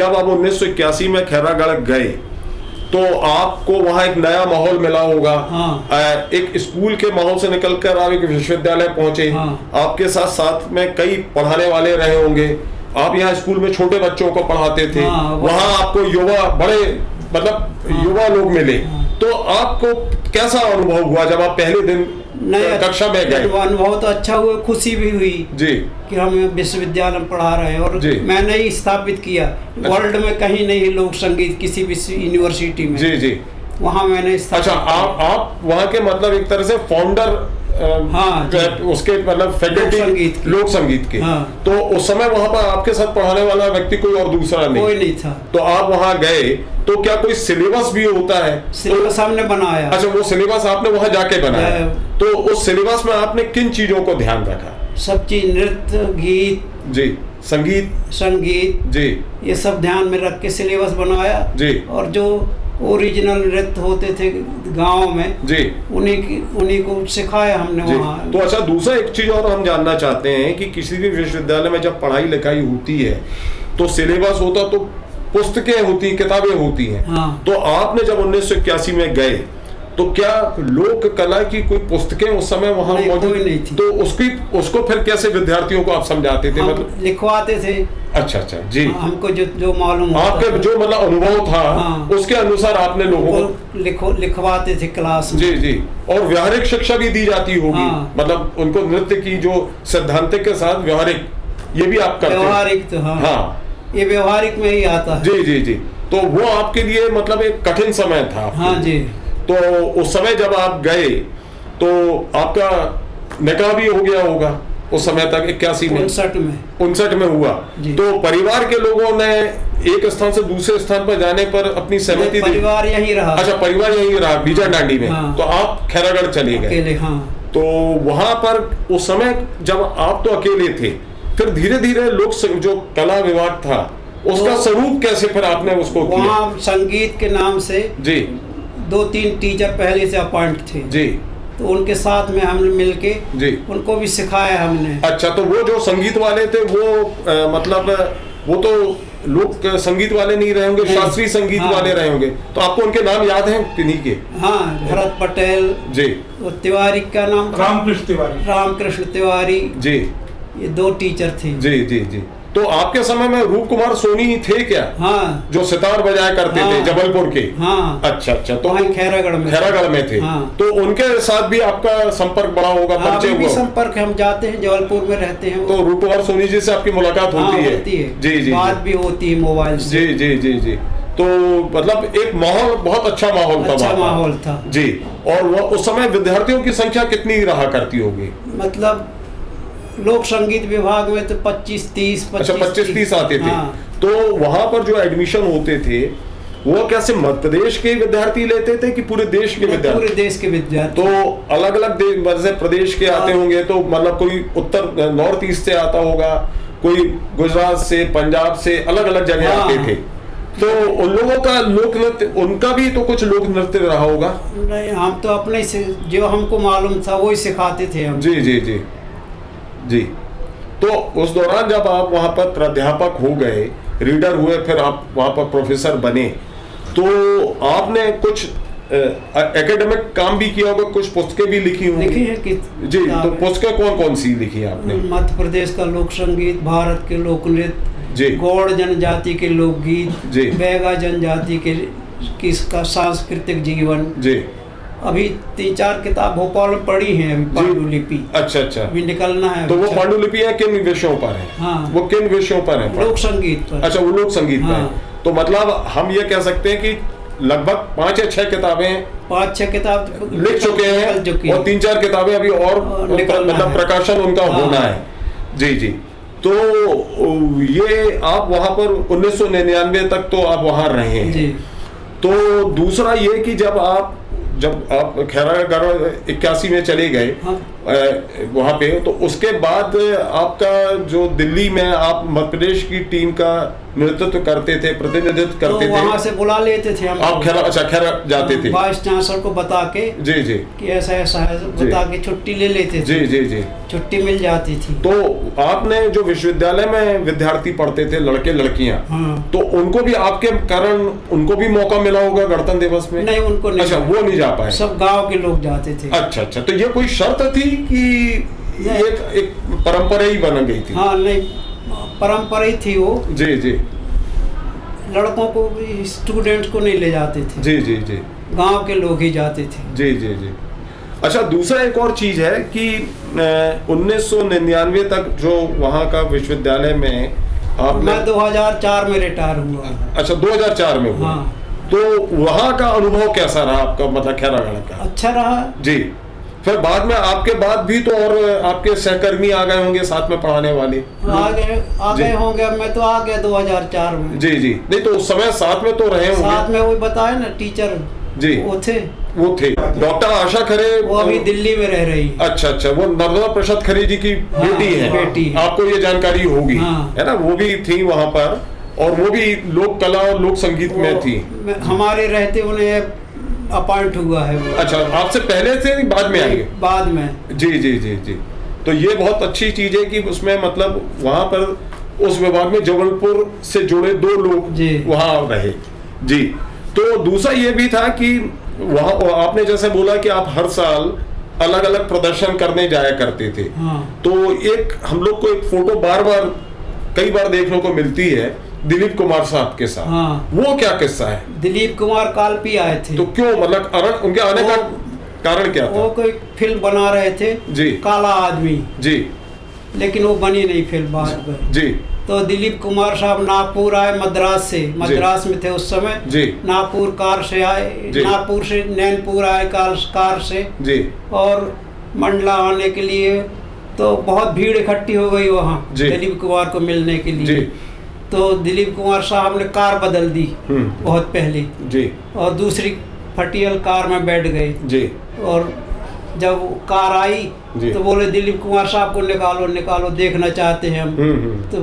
जब आप 1981 में खैरागढ़ गए तो आपको वहां एक नया माहौल मिला होगा। हाँ। एक स्कूल के माहौल से निकलकर आप एक विश्वविद्यालय पहुंचे। हाँ। आपके साथ साथ में कई पढ़ाने वाले रहे होंगे। आप यहाँ स्कूल में छोटे बच्चों को पढ़ाते थे। हाँ, वहां आपको युवा बड़े मतलब युवा लोग मिले। तो आपको कैसा अनुभव हुआ जब आप पहले दिन कक्षा में गए? अनुभव तो अच्छा हुआ, खुशी भी हुई जी कि हम विश्वविद्यालय में पढ़ा रहे हैं। और मैंने ही स्थापित किया। वर्ल्ड में कहीं नहीं लोक संगीत किसी भी यूनिवर्सिटी में। जी जी वहाँ मैंने स्थापित। अच्छा, आप वहाँ के मतलब एक तरह से फाउंडर हाँ, उसके मतलब फैकल्टी लोक संगीत के। हाँ। तो उस समय वहाँ पर आपके साथ पढ़ाने वाला व्यक्ति कोई और दूसरा नहीं? कोई नहीं था। तो आप वहाँ गए तो क्या कोई सिलेबस भी होता है? सिलेबस हमने बनाया। अच्छा, वो सिलेबस आपने वहाँ जाके बनाया। तो उस सिलेबस में आपने किन चीजों को ध्यान रखा? सब चीज, नृत्य, गीत जी, संगीत जी, ये सब ध्यान में रख के सिलेबस बनाया जी। और जो ओरिजिनल नृत्य होते थे गांव में जी, उन्हीं को सिखाया हमने वहाँ। तो अच्छा, दूसरा एक चीज और हम जानना चाहते हैं कि किसी भी विश्वविद्यालय में जब पढ़ाई लिखाई होती है तो सिलेबस होता तो पुस्तकें होती, किताबें होती हैं। हाँ। तो आपने जब 1981 में गए तो क्या लोक कला की कोई पुस्तकें उस समय वहां मौजूद नहीं थी? तो उसको फिर कैसे विद्यार्थियों को आप समझाते थे? मतलब लिखवाते थे। अच्छा जी। हमको जो मालूम आपके जो मतलब अनुभव था। हाँ। उसके अनुसार आपने लोगों को लिखवाते थे क्लास में। जी जी। और व्यावहारिक शिक्षा भी दी जाती होगी। हाँ। मतलब उनको नृत्य की जो सैद्धांतिक के साथ व्यावहारिक, ये भी आप करते हैं? व्यावहारिक तो हाँ, ये व्यावहारिक में ही आता है। जी जी जी। तो वो आपके लिए मतलब एक कठिन समय था। हाँ जी। तो उस समय जब आप गए तो आपका निकाह भी हो गया होगा उस समय तक, 81 में? 59 में हुआ। तो परिवार के लोगों ने एक स्थान से दूसरे स्थान पर जाने पर अपनी सहमति दी? परिवार यहीं रहा। अच्छा, परिवार यहीं रहा बीजा डांडी में। हाँ। तो आप खैरागढ़ चले गए। हाँ। तो वहां पर उस समय जब आप तो अकेले थे, फिर धीरे धीरे लोग जो कला विभाग था उसका स्वरूप कैसे फिर आपने उसको किया? वहाँ संगीत के नाम से जी 2-3 टीचर पहले से अपॉइंट थे जी। तो उनके साथ में हमने मिलके जी उनको भी सिखाया हमने। अच्छा, तो वो जो संगीत वाले थे वो मतलब वो तो लोक संगीत वाले नहीं रहे होंगे, शास्त्रीय संगीत वाले रहे होंगे। तो आपको उनके नाम याद हैं किन्हीं के? हाँ, भरत पटेल जी, तिवारी का नाम रामकृष्ण तिवारी जी, ये 2 टीचर थे। जी जी जी। तो आपके समय में रूप कुमार सोनी थे क्या? हाँ, जो सितार बजाया करते थे जबलपुर के। हाँ। अच्छा, तो खैरागढ़ में थे। हाँ। तो उनके साथ भी आपका संपर्क बड़ा होगा, परिचय हुआ? संपर्क, हम जाते हैं, जबलपुर में रहते हैं। तो रूप कुमार सोनी जी से आपकी मुलाकात होती है? जी जी, बात भी होती है मोबाइल से। जी जी जी जी। तो मतलब एक माहौल, बहुत अच्छा माहौल था। अच्छा माहौल था जी। और वो उस समय विद्यार्थियों की संख्या कितनी रहा करती होगी? मतलब लोक संगीत विभाग में तो 25-30 अच्छा 25-30 आते थे। हाँ। तो वहां पर जो एडमिशन होते थे वो कैसे मध्य प्रदेश के विद्यार्थी लेते थे कि पूरे देश के विद्यार्थी? पूरे देश के विद्यार्थी। तो अलग अलग प्रदेश के आते होंगे, तो मतलब कोई उत्तर नॉर्थ ईस्ट से आता होगा, कोई गुजरात से, पंजाब से, अलग अलग जगह आते थे। तो उन लोगों का लोक नृत्य, उनका भी तो कुछ लोक नृत्य रहा होगा? नहीं, हम तो अपने से जो हमको मालूम था वही सिखाते थे हम। जी जी जी जी। तो उस दौरान जब आप वहाँ पर प्राध्यापक हो गए, रीडर हुए, फिर आप वहाँ पर प्रोफेसर बने, तो आपने कुछ एकेडमिक काम भी किया होगा, कुछ पुस्तकें भी लिखी होंगी? लिखी है कि जी। तो पुस्तकें कौन कौन सी लिखी है आपने? मध्य प्रदेश का लोक संगीत, भारत के लोक नृत्य जी, गौड़ जनजाति के लोकगीत जी, बैगा जनजाति के किसका सांस्कृतिक जीवन जी। अभी 3-4 किताब भोपाल में पढ़ी हैं अभी, पांडुलिपि। अच्छा, अभी निकलना है। तो वो पांडुलिपियां किन विषयों पर है? हाँ। वो किन विषयों पर है? लोक संगीत पर। अच्छा, वो लोक संगीत पर है। तो मतलब हम ये कह सकते हैं कि लगभग 5 या 6 किताबें, 5-6 किताब लिख चुके हैं और 3-4 किताबें अभी और मतलब प्रकाशन उनका होना है। जी जी। तो ये आप वहां पर 1999 तक तो आप वहां रहे हैं। तो दूसरा ये कि जब आप खैरागढ़ 81 में चले गए, हाँ। वहां पे, तो उसके बाद आपका जो दिल्ली में आप मध्य प्रदेश की टीम का नेतृत्व करते थे, प्रतिनिधित्व करते थे, वहाँ से बुला लेते थे हम। आप खैर जाते थे वाइस चांसलर को बता के, जी जी, कि ऐसा ऐसा है, बता के छुट्टी ले लेते थे। जी जी जी, छुट्टी मिल जाती थी। तो आपने जो विश्वविद्यालय में विद्यार्थी पढ़ते थे, लड़के लड़कियां, तो उनको भी आपके कारण उनको भी मौका मिला होगा गणतंत्र दिवस में? नहीं, उनको नहीं। अच्छा, वो नहीं जा पाए, सब गांव के लोग जाते थे। अच्छा अच्छा, तो ये कोई शर्त थी कि एक परंपरा ही बन गई थी? हाँ, नहीं, परंपरा ही थी वो। जी जी, लड़कों को भी, स्टूडेंट्स को नहीं ले जाते थे। जी जी जी, गांव के लोग ही जाते थे। जी जी जी। अच्छा, दूसरा एक और चीज है कि 1999 तक जो वहाँ का विश्वविद्यालय में मैं 2004 में रिटायर हुआ। अच्छा, 2004 में हुआ। हाँ। तो वहाँ का अनुभव कैसा रहा आपका, मतलब खैरागढ़ का? अच्छा रहा जी। फिर बाद में आपके बाद भी तो और आपके सहकर्मी आ गए होंगे साथ में पढ़ाने वाले? आ गए होंगे। मैं तो आ गया 2004 में। जी जी, नहीं तो उस समय साथ में तो रहे होंगे। साथ में वो बताया ना, टीचर जी वो थे। डॉक्टर आशा खरे, वो अभी दिल्ली में रह रही। अच्छा अच्छा, वो नर्मदा प्रसाद खरे जी की बेटी है। आपको ये जानकारी होगी, है ना? वो भी थी वहाँ पर, और वो भी लोक कला और लोक संगीत में थी। हमारे रहते उन्हें अपॉइंट हुआ है वो। अच्छा, आपसे पहले से बाद में आएंगे? बाद में। जी जी जी जी। तो ये बहुत अच्छी चीज है कि उसमें मतलब वहाँ पर उस विभाग में जबलपुर से जुड़े 2 लोग वहाँ रहे। जी। तो दूसरा ये भी था कि वहाँ आपने जैसे बोला कि आप हर साल अलग अलग प्रदर्शन करने जाया करते थे। तो एक हम लोग को एक फोटो कई बार देखने को मिलती है दिलीप कुमार साहब के साथ। वो क्या किस्सा है? दिलीप कुमार कालपी आए थे। तो क्यों, मतलब उनके आने का कारण क्या था? वो कोई फिल्म बना रहे थे जी, काला आदमी जी, लेकिन वो बनी नहीं फिल्म बाद में। जी। तो दिलीप कुमार साहब नागपुर आए, मद्रास में थे उस समय जी। नागपुर कार से आए, नागपुर से नैनपुर आए कार से जी, और मंडला आने के लिए तो बहुत भीड़ इकट्ठी हो गई वहाँ दिलीप कुमार को मिलने के लिए जी। तो दिलीप कुमार साहब ने कार बदल दी बहुत पहले जी, और दूसरी फटियल कार में बैठ गए जी। और जब कार आई तो बोले दिलीप कुमार साहब को निकालो, देखना चाहते हैं हम। तो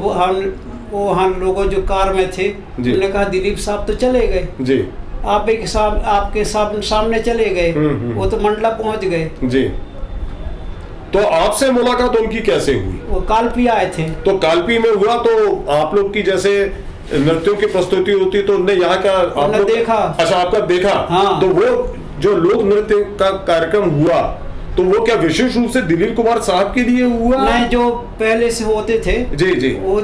वो हम लोगों जो कार में थे उन्होंने कहा दिलीप साहब तो चले गए जी, आपके सामने चले गए, वो तो मंडला पहुंच गए जी। तो आपसे मुलाकात उनकी कैसे हुई? वो कालपी आए थे। तो कालपी में हुआ, तो आप लोग की जैसे नृत्यों की प्रस्तुति होती तो उनने यहाँ का आपने देखा? अच्छा, आपका देखा। हाँ। तो वो जो लोक नृत्य का कार्यक्रम हुआ तो वो क्या विशेष रूप से दिलीप कुमार साहब के लिए हुआ? नहीं, जो पहले से होते थे जी जी, वो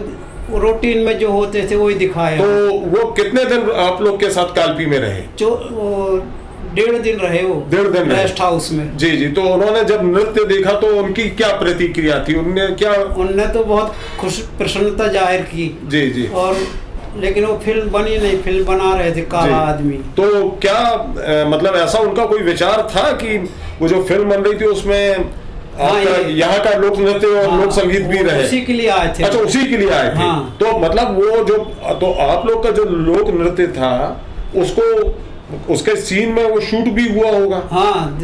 रूटीन में जो होते थे वही दिखाया। तो वो कितने दिन आप लोग के साथ कालपी में रहे? 1.5 दिन रहे वो। 1.5 दिन रेस्ट हाउस में जी जी। तो उन्होंने जब नृत्य देखा तो उनकी क्या प्रतिक्रिया थी? उनने तो बहुत प्रसन्नता जाहिर की जी जी। और लेकिन वो फिल्म बनी नहीं, फिल्म बना रहे थे काला आदमी। तो क्या मतलब ऐसा उनका कोई विचार था कि वो जो फिल्म बन रही थी उसमें यहाँ का लोक नृत्य और लोक संगीत भी रहे? उसी के लिए आए थे। अच्छा, उसी के लिए आए थे। तो मतलब वो जो तो आप लोग का जो लोक नृत्य था उसके सीन में वो शूट भी हुआ होगा? हाँ,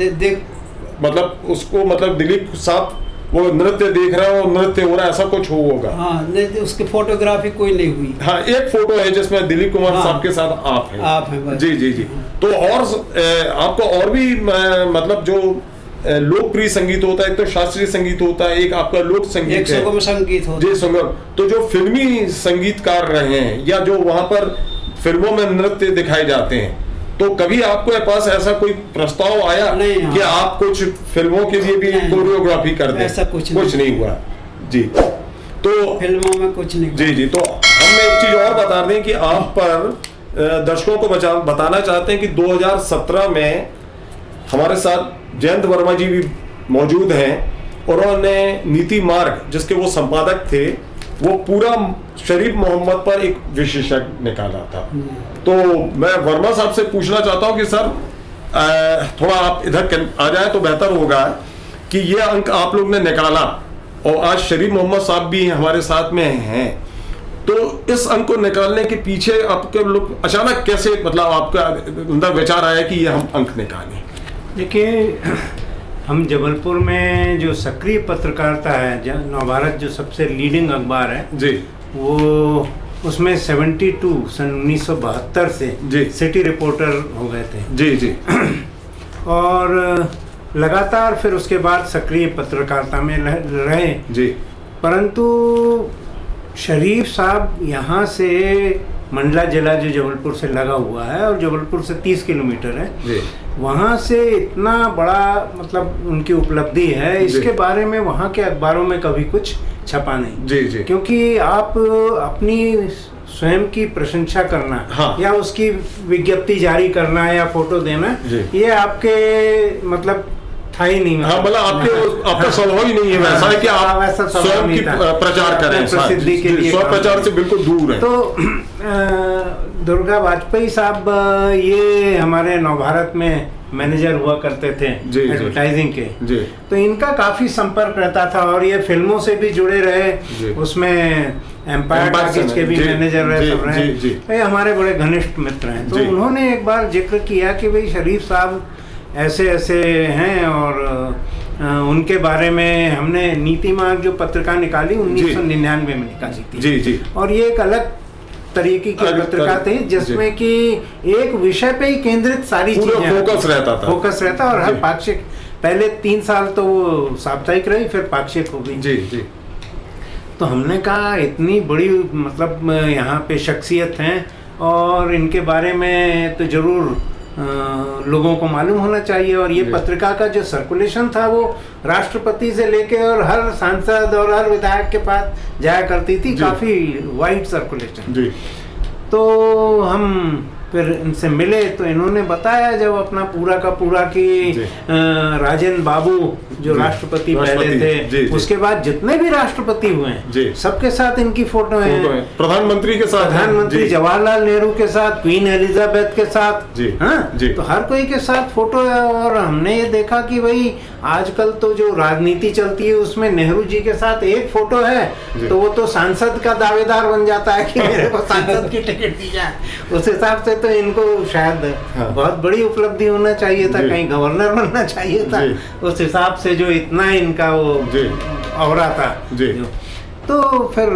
मतलब उसको मतलब दिलीप साहब वो नृत्य देख रहा है और नृत्य हो रहा है, ऐसा कुछ होगा? हाँ, उसकी फोटोग्राफी कोई नहीं हुई। हाँ, एक फोटो है जिसमें दिलीप कुमार साहब के साथ आप हैं जी जी जी। तो और आपको और भी मतलब जो लोकप्रिय संगीत होता है, एक तो शास्त्रीय संगीत होता है, एक आपका लोक संगीत है, सुगम संगीत होता है जी, सुगम। तो जो फिल्मी संगीतकार रहे हैं या जो वहाँ पर फिल्मों में नृत्य दिखाए जाते हैं, तो कभी आपके पास ऐसा कोई प्रस्ताव आया कि आप कुछ फिल्मों के लिए भी कोरियोग्राफी कर दें? ऐसा कुछ नहीं हुआ जी। तो फिल्मों में कुछ नहीं जी जी। तो हम एक चीज और बता दें कि आप पर दर्शकों को बताना चाहते हैं कि 2017 में हमारे साथ जयंत वर्मा जी भी मौजूद हैं, और उन्होंने नीति मार्ग जिसके वो संपादक थे, वो पूरा शरीफ मोहम्मद पर एक विशेषज्ञ निकाला था। तो मैं वर्मा साहब से पूछना चाहता हूं कि सर थोड़ा आप इधर आ जाए तो बेहतर होगा कि ये अंक आप लोग ने निकाला और आज शरीफ मोहम्मद साहब भी हमारे साथ में हैं, तो इस अंक को निकालने के पीछे आपके लोग अचानक कैसे, मतलब आपका अंदर विचार आया कि ये हम अंक निकालें? देखिए, हम जबलपुर में जो सक्रिय पत्रकारिता है, नवभारत जो सबसे लीडिंग अखबार है जी, वो उसमें 72 सन 1972 से जी सिटी रिपोर्टर हो गए थे। जी जी और लगातार फिर उसके बाद सक्रिय पत्रकारिता में रहे जी। परंतु शरीफ साहब यहाँ से मंडला जिला जो जबलपुर से लगा हुआ है और जबलपुर से 30 किलोमीटर है जी, वहाँ से इतना बड़ा मतलब उनकी उपलब्धि है, इसके बारे में वहाँ के अखबारों में कभी कुछ छपा नहीं। जी जी। क्योंकि आप अपनी स्वयं की प्रशंसा करना, हाँ, या उसकी विज्ञप्ति जारी करना या फोटो देना, ये आपके मतलब था ही नहीं। हाँ, मतलब आपका स्वभाव ही नहीं है वैसा है कि आप स्वयं की प्रचार करें, प्रसिद्धि के लिए स्व प्रचार से बिल्कुल दूर है। तो दुर्गा वाजपेयी साहब ये हमारे नवभारत में मैनेजर हुआ करते थे एडवर्टाइजिंग के जी। तो इनका काफी संपर्क रहता था और ये फिल्मों से भी जुड़े रहे, उसमें एम्पायर टॉकीज के भी मैनेजर रहे, सब रहे। ये हमारे बड़े घनिष्ठ मित्र हैं। तो उन्होंने एक बार जिक्र किया कि भाई शरीफ साहब ऐसे ऐसे हैं और उनके बारे में हमने नीति मार्ग जो पत्रिका निकाली 1999 में निकाली थी जी जी। और ये एक अलग तरीके की पत्रिका थी जिसमें कि एक विषय पे ही केंद्रित सारी चीजें फोकस रहता और हर पाक्षिक, पहले 3 साल तो वो साप्ताहिक रही, फिर पाक्षिक हो गई जी जी। तो हमने कहा इतनी बड़ी मतलब यहाँ पे शख्सियत हैं और इनके बारे में तो जरूर लोगों को मालूम होना चाहिए। और ये पत्रिका का जो सर्कुलेशन था वो राष्ट्रपति से लेके और हर सांसद और हर विधायक के पास जाया करती थी, काफी वाइड सर्कुलेशन। तो हम फिर इनसे मिले तो इन्होंने बताया जब अपना पूरा का पूरा कि राजेंद्र बाबू जो राष्ट्रपति पहले थे, उसके बाद जितने भी राष्ट्रपति हुए हैं सबके साथ इनकी फोटो है, प्रधानमंत्री के साथ, प्रधानमंत्री जवाहरलाल नेहरू के साथ, क्वीन एलिजाबेथ के साथ, हाँ तो हर कोई के साथ फोटो है। और हमने ये देखा कि भाई आजकल तो जो राजनीति चलती है उसमें नेहरू जी के साथ एक फोटो है तो वो तो सांसद का दावेदार बन जाता है कि मेरे को सांसद की टिकट दी जाए। उस हिसाब से तो इनको शायद बहुत बड़ी उपलब्धि होना चाहिए था, कहीं गवर्नर बनना चाहिए था, उस हिसाब से जो इतना इनका वो औरा था। तो फिर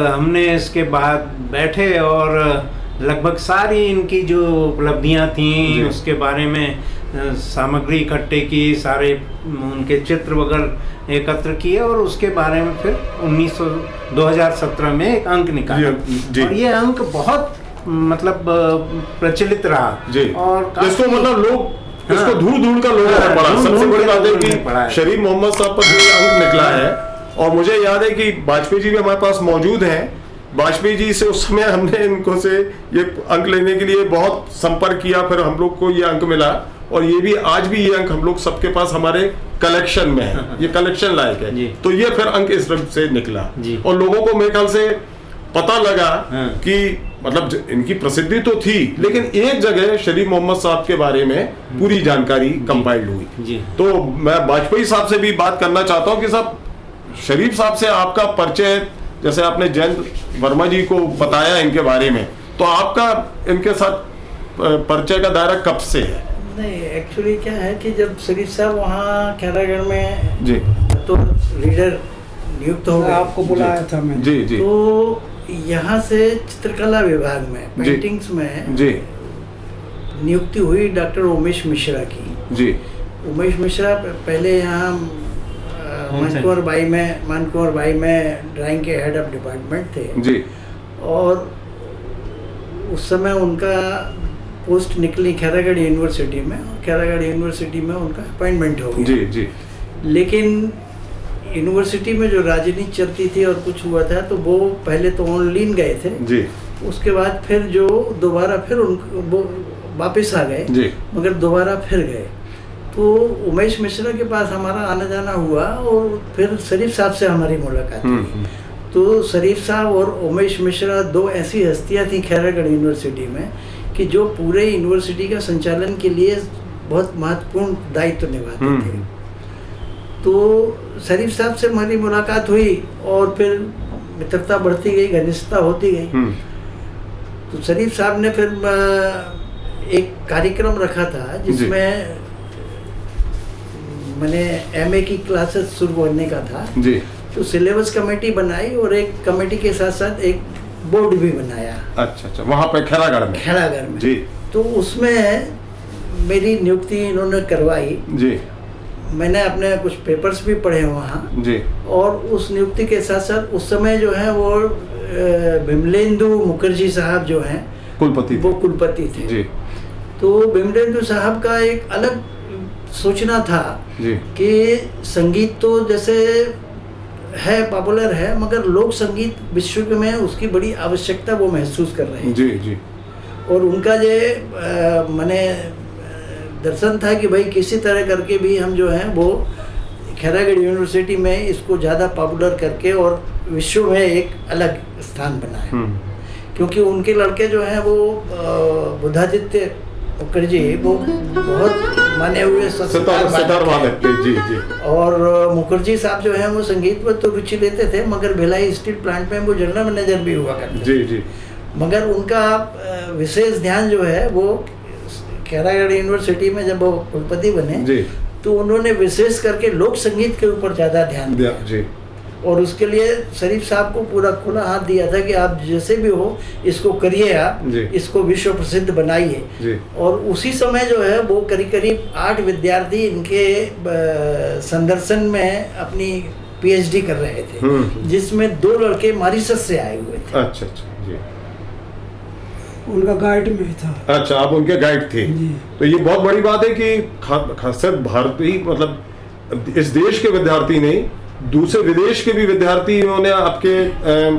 हमने इसके बाद बैठे और लगभग सारी इनकी जो उपलब्धियां थी उसके बारे में सामग्री इकट्ठे की, सारे उनके चित्र वगैरह एकत्र किए और उसके बारे में फिर 2017 में एक अंक निकाला और ये अंक बहुत मतलब प्रचलित रहा और इसको मतलब लोग इसको ढूंढ कर लोगों ने पढ़ा। सबसे बड़ी बात है कि शरीफ मोहम्मद साहब पर जो अंक निकला है, और मुझे याद है कि वाजपेयी जी भी हमारे पास मौजूद हैं। वाजपेयी जी से उस समय हमने इनको से ये अंक लेने के लिए बहुत संपर्क किया, फिर हम लोग को ये अंक मिला और ये भी आज भी ये अंक हम लोग सबके पास हमारे कलेक्शन में है, ये कलेक्शन लायक है। तो ये फिर अंक इस रंग से निकला और लोगों को मेरे ख्याल से पता लगा कि मतलब इनकी प्रसिद्धि तो थी लेकिन एक जगह शरीफ मोहम्मद साहब के बारे में पूरी जानकारी कंपाइल्ड हुई। तो मैं वाजपेयी साहब से भी बात करना चाहता हूँ कि साहब शरीफ साहब से आपका परिचय, जैसे आपने जयंत वर्मा जी को बताया इनके बारे में, तो आपका इनके साथ परिचय का दायरा कब से है? नहीं, एक्चुअली क्या है कि जब शरीफ साहब वहाँ खैरागढ़ में जी तो रीडर नियुक्त हो गए, आपको बुलाया था मैंने जी जी। तो यहाँ से चित्रकला विभाग में पेंटिंग्स में जी नियुक्ति हुई डॉक्टर उमेश मिश्रा की जी। उमेश मिश्रा पहले यहाँ मानकुंवर बाई में ड्राइंग के हेड ऑफ डिपार्टमेंट थे जी। और उस समय उनका पोस्ट निकली खैरागढ़ यूनिवर्सिटी में, और खैरागढ़ यूनिवर्सिटी में उनका अपॉइंटमेंट हो गया जी जी। लेकिन यूनिवर्सिटी में जो राजनीति चलती थी और कुछ हुआ था तो वो पहले तो ऑनलाइन गए थे जी, उसके बाद फिर जो दोबारा फिर वो वापस आ गए जी, मगर दोबारा फिर गए। तो उमेश मिश्रा के पास हमारा आना जाना हुआ और फिर शरीफ साहब से हमारी मुलाकात हुई। तो शरीफ साहब और उमेश मिश्रा दो ऐसी हस्तियां थी खैरागढ़ यूनिवर्सिटी में कि जो पूरे यूनिवर्सिटी का संचालन के लिए बहुत महत्वपूर्ण दायित्व निभाते थे। तो शरीफ साहब से हमारी मुलाकात हुई और फिर मित्रता बढ़ती गई, घनिष्ठता होती गई। तो शरीफ साहब ने फिर एक कार्यक्रम रखा था जिसमें मैंने MA की क्लासेस शुरू करने का था जी। तो सिलेबस कमेटी बनाई और एक कमेटी के साथ साथ एक बोर्ड भी बनाया। अच्छा, वहाँ पे खैरागढ़ में जी। तो उसमें मेरी नियुक्ति इन्होंने करवाई जी। मैंने अपने कुछ पेपर्स भी पढ़े वहाँ जी। और उस नियुक्ति के साथ साथ उस समय जो है वो विमलेंदु मुखर्जी साहब जो हैं वो कुलपति थे जी। तो विमलेंदु साहब का एक अलग सोचना था जी। कि संगीत तो जैसे है पॉपुलर है मगर लोक संगीत विश्व में उसकी बड़ी आवश्यकता वो महसूस कर रहे हैं जी जी। और उनका ये माने दर्शन था कि भाई किसी तरह करके भी हम जो हैं वो खैरागढ़ यूनिवर्सिटी में इसको ज़्यादा पॉपुलर करके और विश्व में एक अलग स्थान बनाए। क्योंकि उनके लड़के जो हैं वो बुद्धादित्य मुखर्जी वो बहुत माने हुए सितार वादक थे जी जी। और मुखर्जी साहब जो हैं वो संगीत पर तो रुचि लेते थे मगर भिलाई स्टील प्लांट में वो जनरल मैनेजर भी हुआ करते जी जी। मगर उनका विशेष ध्यान जो है वो खैरागढ़ यूनिवर्सिटी में जब वो कुलपति बने जी। तो उन्होंने विशेष करके लोक संगीत के ऊपर ज़्यादा ध्यान दिया जी। और उसके लिए शरीफ साहब को पूरा खुला हाथ दिया था कि आप जैसे भी हो इसको करिए, आप इसको विश्व प्रसिद्ध बनाइए। और उसी समय जो है वो करीब 8 विद्यार्थी इनके संदर्शन में अपनी पीएचडी कर रहे थे जिसमें 2 लड़के मॉरिशस से आए हुए थे। अच्छा जी। उनका गाइड में था। अच्छा, आप उनके गाइड थे। तो ये बहुत बड़ी बात है कि खासकर भारतीय मतलब इस देश के विद्यार्थी नहीं दूसरे विदेश के भी विद्यार्थियों ने आपके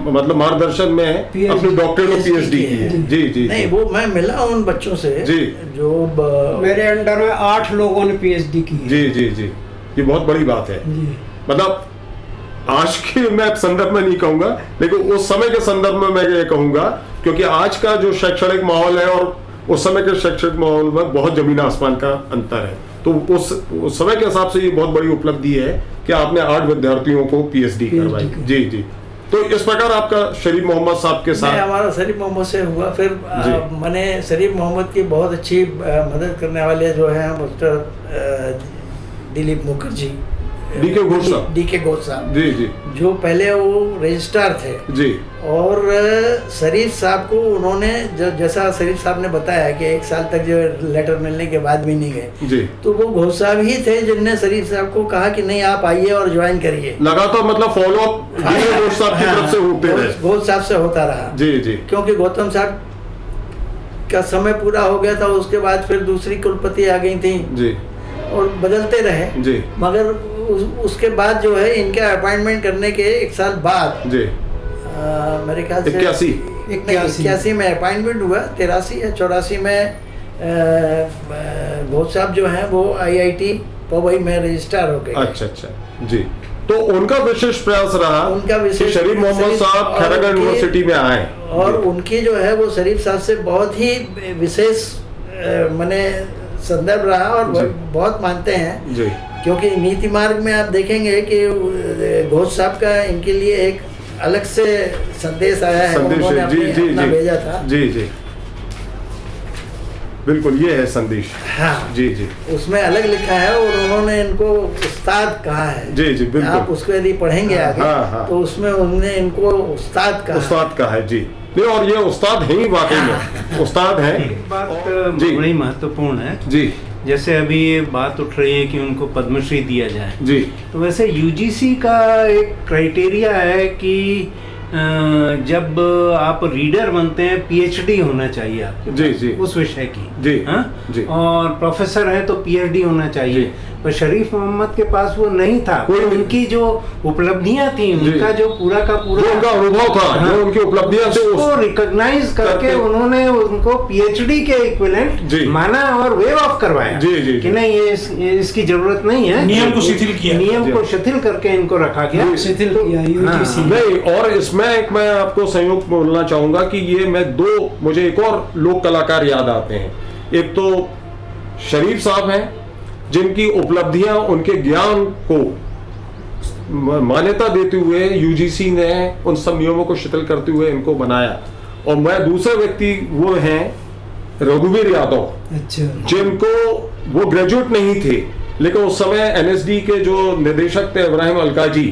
मतलब मार्गदर्शन में अपनी डॉक्टरेट और पीएचडी की है। जी जी। नहीं वो मैं मिला उन बच्चों से जी जो मेरे अंडर में 8 लोगों ने पीएचडी की है। जी जी जी। ये बहुत बड़ी बात है। मतलब आज के मैं संदर्भ में नहीं कहूंगा लेकिन उस समय के संदर्भ में मैं ये कहूंगा क्योंकि आज का जो शैक्षणिक माहौल है और उस समय के शैक्षणिक माहौल में बहुत जमीन आसमान का अंतर है। तो उस समय के हिसाब से ये बहुत बड़ी उपलब्धि है कि आपने 8 विद्यार्थियों को पीएचडी करवाई। जी जी। तो इस प्रकार आपका शरीफ मोहम्मद साहब के साथ हमारा शरीफ मोहम्मद से हुआ। फिर मैंने शरीफ मोहम्मद की बहुत अच्छी मदद करने वाले जो हैं मिस्टर दिलीप मुखर्जी डीके घोष साहब जी जी जो पहले वो रजिस्ट्रार थे जी। और शरीफ साहब को उन्होंने जैसा शरीफ साहब ने बताया कि 1 साल तक जो लेटर मिलने के बाद भी नहीं गए जी। तो वो घोष साहब ही थे जिनने शरीफ साहब को कहा कि नहीं आप आइए और ज्वाइन करिए। लगातार मतलब फॉलो अप घोष साहब की तरफ से होते रहे। घोष साहब से होता रहा जी जी। क्योंकि गौतम साहब का समय पूरा हो गया था उसके बाद फिर दूसरी कुलपति आ गई थी जी और बदलते रहे जी। मगर उसके बाद जो है इनके अपॉइंटमें करने के 1 साल बाद जी मेरे ख्याल से 81 में अपॉइंटमेंट हुआ। 83 या 84 में घोष साहब जो हैं वो IIT पवई में रजिस्ट्रार हो गए। अच्छा अच्छा जी। तो उनका विशेष प्रयास रहा उनका विशेष शरीफ मोहम्मद साहब खैरागढ़ यूनिवर्सिटी में आए और उनकी जो है वो शरीफ साहब से बहुत ही विशेष माने संदर्भ रहा और बहुत मानते हैं जी। क्योंकि नीति मार्ग में आप देखेंगे कि घोष साहब का इनके लिए एक अलग से संदेश आया है। उन्होंने अपना भेजा था। जी जी बिल्कुल ये है संदेश। हाँ जी जी। उसमें अलग लिखा है और उन्होंने इनको उस्ताद कहा है। जी जी बिल्कुल। आप उसको यदि पढ़ेंगे आगे हाँ। तो उसमें उन्होंने इनको उस्ताद कहा है जी। नहीं और ये उस्ताद है ही वाकई में उस्ताद है। एक बात बड़ी महत्वपूर्ण है जी। जैसे अभी ये बात उठ रही है कि उनको पद्मश्री दिया जाए जी। तो वैसे यूजीसी का एक क्राइटेरिया है कि जब आप रीडर बनते हैं पीएचडी होना चाहिए आपके जी जी उस विषय की जी जी। और प्रोफेसर है तो पीएचडी होना चाहिए पर शरीफ मोहम्मद के पास वो नहीं था। कोई उनकी जो उपलब्धियां थी उनका जो पूरा का पूरा उनका अनुभव था जो उनकी उपलब्धियां थी उसको रिकॉग्नाइज करके उन्होंने उनको पीएचडी के इक्विवेलेंट माना और वेव ऑफ करवाया जी कि नहीं ये इसकी जरूरत नहीं है। नियम को शिथिल किया। नियम को शिथिल करके इनको रखा गया। शिथिल किया यूजीसी नहीं। और इसमें मैं आपको संयोग बोलना चाहूंगा कि ये मुझे एक और लोक कलाकार याद आते हैं। एक तो शरीफ साहब हैं जिनकी उपलब्धियां उनके ज्ञान को मान्यता देते हुए यूजीसी ने उन सब नियमों को शिथिल करते हुए इनको बनाया। और मैं दूसरे व्यक्ति वो हैं रघुवीर यादव। अच्छा। जिनको वो ग्रेजुएट नहीं थे लेकिन उस समय एनएसडी के जो निदेशक थे इब्राहिम अलकाजी,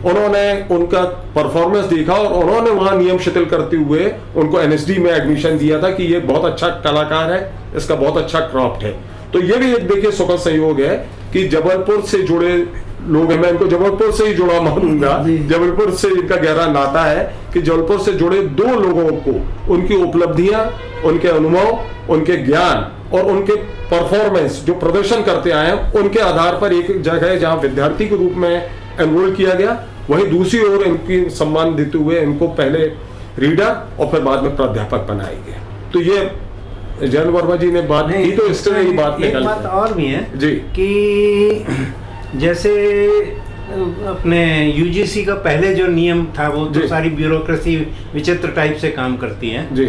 उन्होंने उनका परफॉर्मेंस देखा और उन्होंने वहां नियम शिथिल करते हुए उनको एनएसडी में एडमिशन दिया था कि ये बहुत अच्छा कलाकार है, इसका बहुत अच्छा क्राफ्ट है। तो ये भी एक देखिए सुखद संयोग है कि जबलपुर से जुड़े लोग हैं, मैं इनको जबलपुर से ही जुड़ा मानूंगा, जबलपुर से इनका गहरा नाता है कि जबलपुर से जुड़े दो लोगों को उनकी उपलब्धियां, उनके अनुभव, उनके ज्ञान और उनके परफॉर्मेंस जो प्रदर्शन करते आए हैं, उनके आधार पर एक जगह है जहां विद्यार्थी के रूप में एनरोल किया गया, वहीं दूसरी ओर इनकी सम्मान देते हुए इनको पहले रीडर और फिर बाद में प्राध्यापक बनाया गया। तो ये जयंत वर्मा जी ने बात की, तो इस तरह की बात एक बात और भी है जी कि जैसे अपने यूजीसी का पहले जो नियम था वो तो सारी ब्यूरोक्रेसी विचित्र टाइप से काम करती है जी।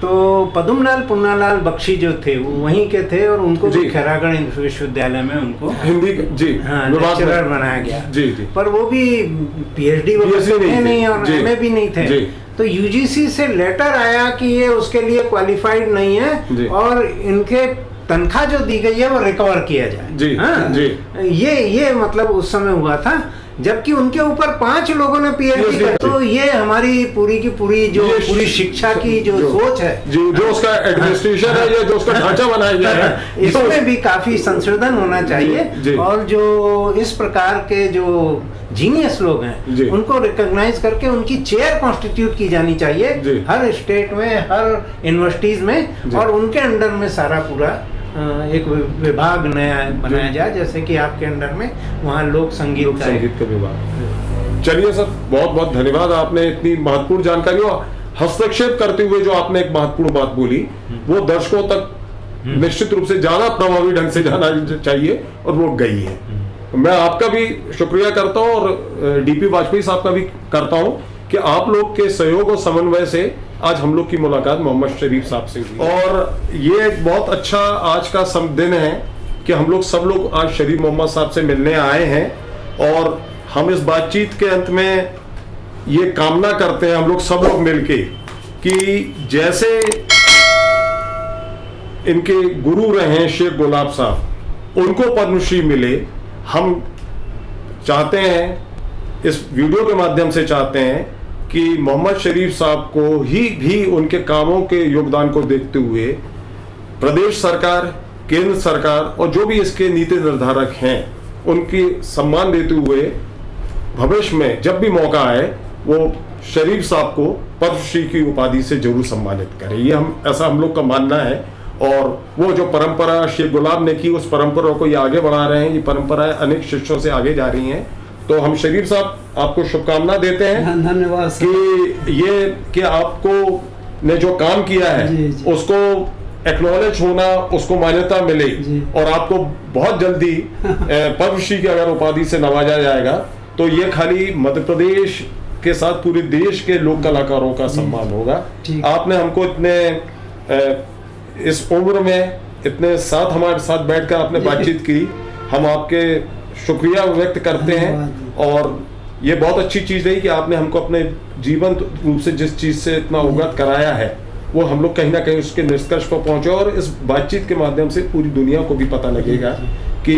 तो पद्मलाल पुन्नालाल बख्शी जो थे वो वहीं के थे और उनको भी खैरागढ़ विश्वविद्यालय में उनको हिंदी जी लेक्चरर बनाया गया जी जी। पर वो भी पीएचडी नहीं और एमए भी नहीं थे। तो यूजीसी से लेटर आया कि ये उसके लिए क्वालिफाइड नहीं है और इनके तनख्वाह जो दी गई है वो रिकवर किया जाए जी। हाँ? जी। ये मतलब उस समय हुआ था, जबकि उनके ऊपर 5 लोगों ने पीएचडी किया। तो ये हमारी पूरी की पूरी जो पूरी शिक्षा की जो सोच है जी, जो उसका एडमिनिस्ट्रेशन है या जो उसका ढांचा बनाया गया है, इसमें भी काफी संशोधन होना चाहिए। और जो इस प्रकार के जो जीनियस लोग हैं उनको रिकॉग्नाइज करके उनकी चेयर कॉन्स्टिट्यूट की जानी चाहिए हर स्टेट में, हर यूनिवर्सिटीज में, और उनके अंडर में सारा पूरा एक विभाग नया बनाया जाए, जैसे कि आपके अंडर में वहाँ लोक संगीत का विभाग। चलिए सर, बहुत बहुत धन्यवाद, आपने इतनी महत्वपूर्ण जानकारी और हस्तक्षेप करते हुए जो आपने एक महत्वपूर्ण बात बोली वो दर्शकों तक निश्चित रूप से ज्यादा प्रभावी ढंग से जाना चाहिए और वो गई है। मैं आपका भी शुक्रिया करता हूँ और डीपी वाजपेयी साहब का भी करता हूँ कि आप लोग के सहयोग और समन्वय से आज हम लोग की मुलाकात मोहम्मद शरीफ साहब से हुई और ये एक बहुत अच्छा आज का दिन है कि हम लोग सब लोग आज शरीफ मोहम्मद साहब से मिलने आए हैं और हम इस बातचीत के अंत में ये कामना करते हैं हम लोग सब लोग मिलके कि जैसे इनके गुरु रहे शेख गुलाब साहब, उनको पद्मश्री मिले, हम चाहते हैं इस वीडियो के माध्यम से चाहते हैं कि मोहम्मद शरीफ साहब को ही भी उनके कामों के योगदान को देखते हुए प्रदेश सरकार, केंद्र सरकार और जो भी इसके नीति निर्धारक हैं उनकी सम्मान देते हुए भविष्य में जब भी मौका आए वो शरीफ साहब को पद्मश्री की उपाधि से जरूर सम्मानित करें। ये ऐसा हम लोग का मानना है और वो जो परंपरा शेख गुलाब ने की उस परंपरा को ये आगे बढ़ा रहे हैं। ये परंपराएं अनेक शिष्यों से आगे जा रही हैं। तो हम शरीफ साहब आपको शुभकामना देते हैं, धन्यवाद कि ये कि आपको ने जो काम किया है जी, जी। उसको एक्नॉलेज होना, उसको मान्यता मिले और आपको बहुत जल्दी पद्मश्री की अगर उपाधि से नवाजा जाएगा तो ये खाली मध्य प्रदेश के साथ पूरे देश के लोक कलाकारों का सम्मान होगा। आपने हमको इतने इस उम्र में इतने साथ हमारे साथ बैठकर आपने बातचीत की, हम आपके शुक्रिया व्यक्त करते हैं और ये बहुत अच्छी चीज रही कि आपने हमको अपने जीवन रूप से जिस चीज से इतना अवगत कराया है वो हम लोग कहीं ना कहीं उसके निष्कर्ष पर पहुंचे और इस बातचीत के माध्यम से पूरी दुनिया को भी पता लगेगा कि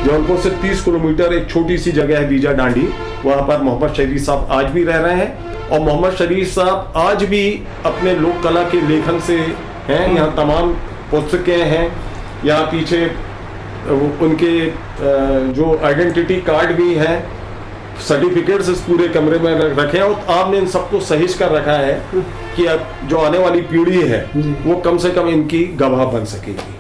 जौनपुर से 30 किलोमीटर एक छोटी सी जगह है बीजा डांडी, वहां पर मोहम्मद शरीफ साहब आज भी रह रहे हैं और मोहम्मद शरीफ साहब आज भी अपने लोक कला के लेखन से हैं। यहाँ तमाम पुस्तकें हैं, यहाँ पीछे उनके जो आइडेंटिटी कार्ड भी हैं, सर्टिफिकेट्स इस पूरे कमरे में रखे हैं और आपने इन सबको सहेज कर रखा है कि अब जो आने वाली पीढ़ी है वो कम से कम इनकी गवाह बन सकेगी।